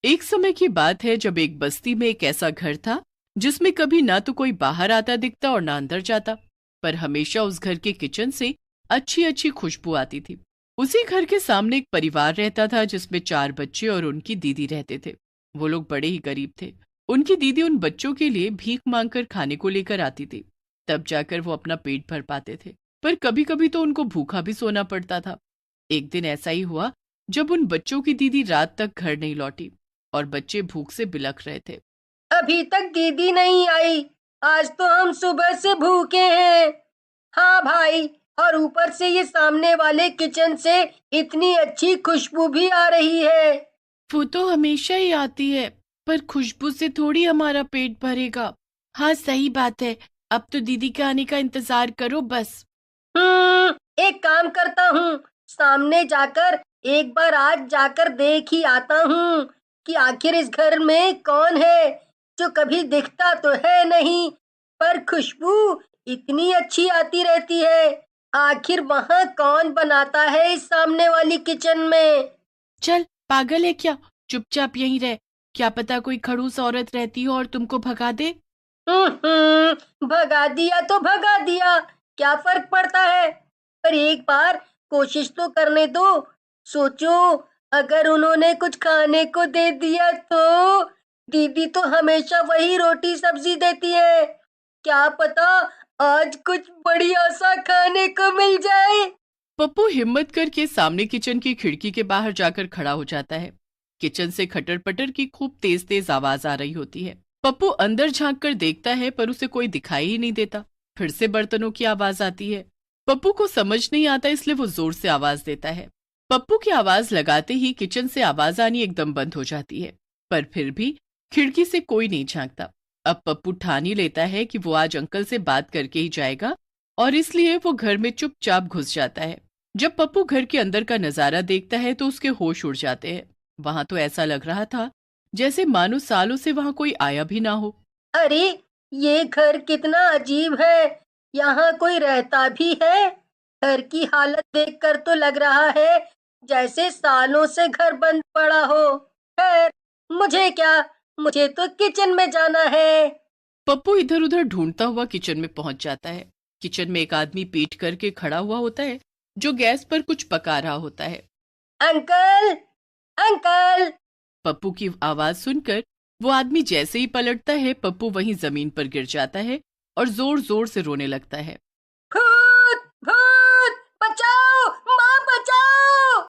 एक समय की बात है जब एक बस्ती में एक ऐसा घर था जिसमें कभी ना तो कोई बाहर आता दिखता और ना अंदर जाता, पर हमेशा उस घर के किचन से अच्छी अच्छी खुशबू आती थी। उसी घर के सामने एक परिवार रहता था जिसमें 4 बच्चे और उनकी दीदी रहते थे। वो लोग बड़े ही गरीब थे। उनकी दीदी उन बच्चों के लिए भीख मांगकर खाने को लेकर आती थी, तब जाकर वो अपना पेट भर पाते थे। पर कभी कभी तो उनको भूखा भी सोना पड़ता था। एक दिन ऐसा ही हुआ जब उन बच्चों की दीदी रात तक घर नहीं लौटी और बच्चे भूख से बिलख रहे थे। अभी तक दीदी नहीं आई। आज तो हम सुबह से भूखे हैं। हाँ भाई, और ऊपर से ये सामने वाले किचन से इतनी अच्छी खुशबू भी आ रही है। वो तो हमेशा ही आती है, पर खुशबू से थोड़ी हमारा पेट भरेगा। हाँ सही बात है। अब तो दीदी के आने का इंतजार करो बस। एक काम करता हूँ, सामने जाकर एक बार आज जाकर देख ही आता हूँ कि आखिर इस घर में कौन है जो कभी दिखता तो है नहीं, पर खुशबू इतनी अच्छी आती रहती है। आखिर वहाँ कौन बनाता है इस सामने वाली किचन में? चल पागल है क्या, चुपचाप यहीं रह। क्या पता कोई खड़ूस औरत रहती हो और तुमको भगा दे। भगा दिया तो भगा दिया, क्या फर्क पड़ता है। पर एक बार कोशिश तो करने दो। सोचो, अगर उन्होंने कुछ खाने को दे दिया तो दीदी तो हमेशा वही रोटी सब्जी देती है। क्या पता आज कुछ बढ़िया सा खाने को मिल जाए। पप्पू हिम्मत करके सामने किचन की खिड़की के बाहर जाकर खड़ा हो जाता है। किचन से खटर पटर की खूब तेज तेज आवाज आ रही होती है। पप्पू अंदर झांक कर देखता है पर उसे कोई दिखाई ही नहीं देता। फिर से बर्तनों की आवाज आती है। पप्पू को समझ नहीं आता, इसलिए वो जोर से आवाज देता है। पप्पू की आवाज लगाते ही किचन से आवाज आनी एकदम बंद हो जाती है, पर फिर भी खिड़की से कोई नहीं झांकता। अब पप्पू ठान ही लेता है कि वो आज अंकल से बात करके ही जाएगा, और इसलिए वो घर में चुपचाप घुस जाता है। जब पप्पू घर के अंदर का नजारा देखता है तो उसके होश उड़ जाते हैं। वहां तो ऐसा लग रहा था जैसे मानो सालों से वहां कोई आया भी ना हो। अरे, ये घर कितना अजीब है। यहाँ कोई रहता भी है? घर की हालत देखकर तो लग रहा है जैसे सालों से घर बंद पड़ा हो। खैर, मुझे क्या, मुझे तो किचन में जाना है। पप्पू इधर उधर ढूंढता हुआ किचन में पहुंच जाता है। किचन में एक आदमी पीठ करके खड़ा हुआ होता है जो गैस पर कुछ पका रहा होता है। Uncle, uncle. पप्पू की आवाज सुनकर वो आदमी जैसे ही पलटता है, पप्पू वहीं जमीन पर गिर जाता है और जोर जोर से रोने लगता है।